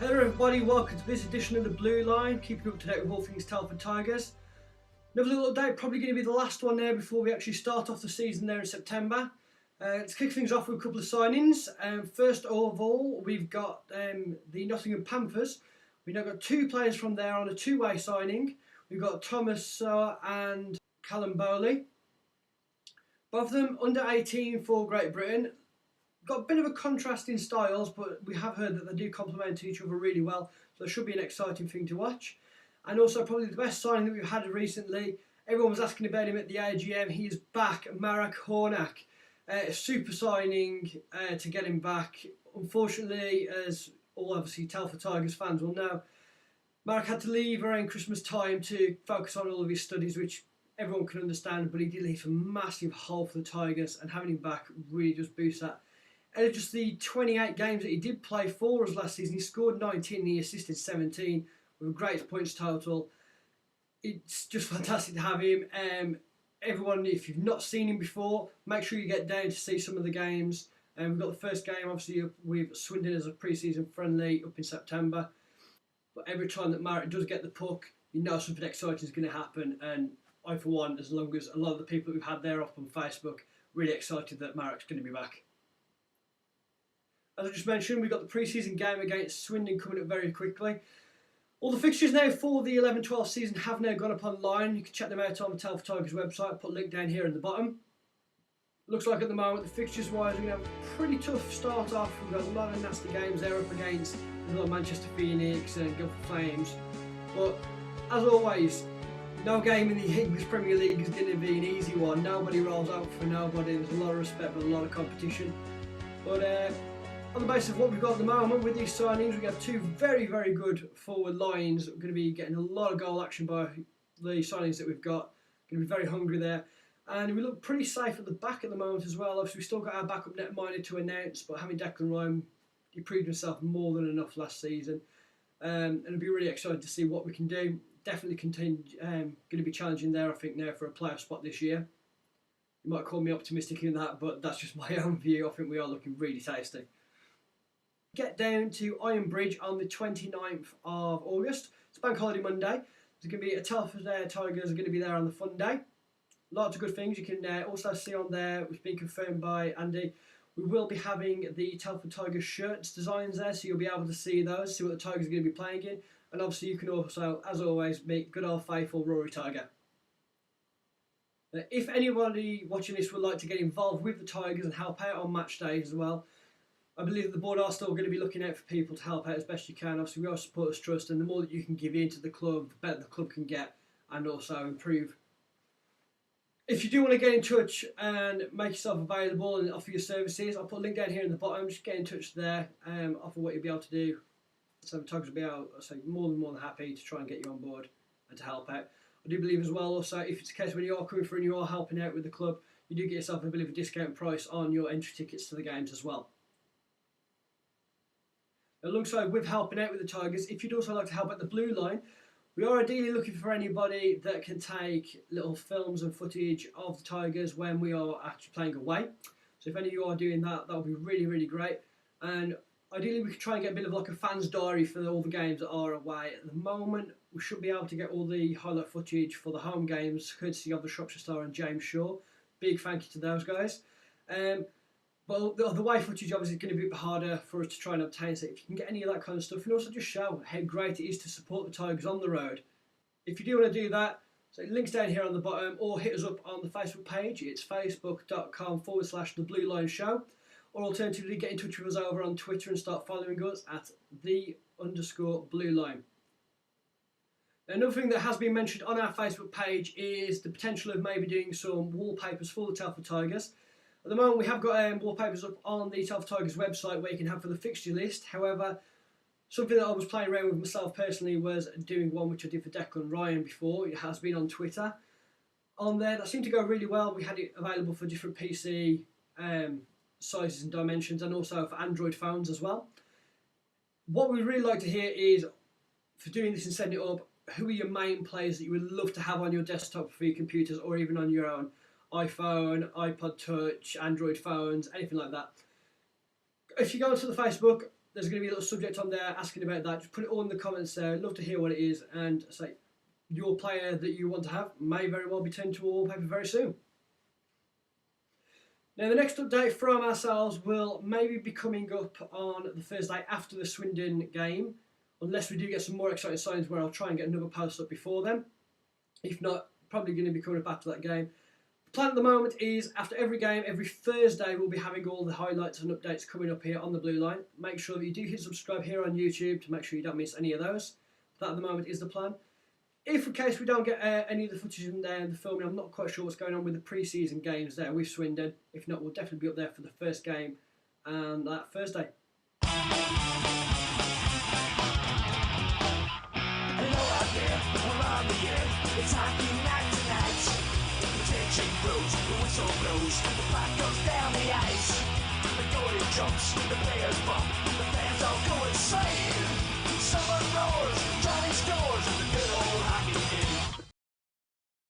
Hello everybody, welcome to this edition of the Blue Line, keeping up to date with all things Telford Tigers. Another little update, probably going to be the last one there before we actually start off the season there in September. Let's kick things off with a couple of signings. First of all, we've got the Nottingham Panthers. We've now got two players from there on a two-way signing. We've got Thomas and Callum Bowley. Both of them under 18 for Great Britain. Got a bit of a contrast in styles, but we have heard that they do complement each other really well, so it should be an exciting thing to watch. And also probably the best signing that we've had recently, everyone was asking about him at the AGM, he is back, Marek Hornak. A super signing to get him back. Unfortunately, as all obviously Telford Tigers fans will know, Marek had to leave around Christmas time to focus on all of his studies, which everyone can understand, but he did leave a massive hole for the Tigers, and having him back really just boosts that. Out of just the 28 games that he did play for us last season, he scored 19 and he assisted 17 with a great points total. It's just fantastic to have him. Everyone, if you've not seen him before, make sure you get down to see some of the games. We've got the first game obviously with Swindon as a pre-season friendly up in September. But every time that Marek does get the puck, you know something exciting is going to happen. And I, for one, as long as a lot of the people that we've had there up on Facebook, really excited that Marek's going to be back. As I just mentioned, we've got the pre-season game against Swindon coming up very quickly. All the fixtures now for the 11-12 season have now gone up online. You can check them out on the Telford Tigers website. I'll put a link down here in the bottom. Looks like at the moment, the fixtures-wise, we're going to have a pretty tough start off. We've got a lot of nasty games there up against a lot of Manchester Phoenix and Guildford Flames. But as always, no game in the English Premier League is going to be an easy one. Nobody rolls out for nobody. There's a lot of respect but a lot of competition. But on the basis of what we've got at the moment with these signings, we have two very, very good forward lines. We're going to be getting a lot of goal action by the signings that we've got. Going to be very hungry there. And we look pretty safe at the back at the moment as well. Obviously, we've still got our backup netminder to announce, but having Declan Ryan, he proved himself more than enough last season. And it'll be really excited to see what we can do. Definitely going to be challenging there, I think, now for a playoff spot this year. You might call me optimistic in that, but that's just my own view. I think we are looking really tasty. Get down to Iron Bridge on the 29th of August. It's Bank Holiday Monday. There's going to be a Telford Tigers are going to be there on the fun day. Lots of good things. You can also see on there, which has been confirmed by Andy, we will be having the Telford Tigers shirts designs there, so you'll be able to see those, see what the Tigers are going to be playing in. And obviously you can also, as always, meet good old faithful Rory Tiger. If anybody watching this would like to get involved with the Tigers and help out on match days as well, I believe that the board are still going to be looking out for people to help out as best you can. Obviously, we are Supporters Trust, and the more that you can give in to the club, the better the club can get and also improve. If you do want to get in touch and make yourself available and offer your services, I'll put a link down here in the bottom. Just get in touch there, offer what you'll be able to do. So the Tigers will be able, more than happy to try and get you on board and to help out. I do believe as well, also, if it's a case when you are coming through and you are helping out with the club, you do get yourself a bit of a discount price on your entry tickets to the games as well. Alongside with helping out with the Tigers, if you'd also like to help at the Blue Line, we are ideally looking for anybody that can take little films and footage of the Tigers when we are actually playing away. So if any of you are doing that, that would be really, really great. And ideally we could try and get a bit of like a fan's diary for all the games that are away. At the moment, we should be able to get all the highlight footage for the home games, courtesy of the Shropshire Star and James Shaw. Big thank you to those guys. But the away footage obviously is going to be a bit harder for us to try and obtain, so if you can get any of that kind of stuff, and also just show how great it is to support the Tigers on the road. If you do want to do that, so links down here on the bottom, or hit us up on the Facebook page. It's facebook.com/The Blue Line Show, or alternatively get in touch with us over on Twitter and start following us at _Blue Line. Another thing that has been mentioned on our Facebook page is the potential of maybe doing some wallpapers for the Telford Tigers. At the moment, we have got wallpapers up on the Telford Tigers website where you can have for the fixture list. However, something that I was playing around with myself personally was doing one which I did for Declan Ryan before. It has been on Twitter. On there, that seemed to go really well. We had it available for different PC sizes and dimensions, and also for Android phones as well. What we'd really like to hear is, for doing this and setting it up, who are your main players that you would love to have on your desktop for your computers or even on your own iPhone, iPod Touch, Android phones, anything like that. If you go onto the Facebook, there's going to be a little subject on there asking about that. Just put it all in the comments there. I'd love to hear what it is, and say your player that you want to have may very well be turned to a wallpaper very soon. Now the next update from ourselves will maybe be coming up on the Thursday after the Swindon game, unless we do get some more exciting signs where I'll try and get another post up before then. If not, probably going to be coming up after that game. The plan at the moment is after every game, every Thursday, we'll be having all the highlights and updates coming up here on the Blue Line. Make sure that you do hit subscribe here on YouTube to make sure you don't miss any of those. That at the moment is the plan. If in case we don't get any of the footage in there and the filming, I'm not quite sure what's going on with the pre-season games there with Swindon. If not, we'll definitely be up there for the first game and that Thursday. Hello out there, around the year, it's hockey night tonight. The tension grows, the whistle blows, the puck goes down the ice. The goalie jumps, the players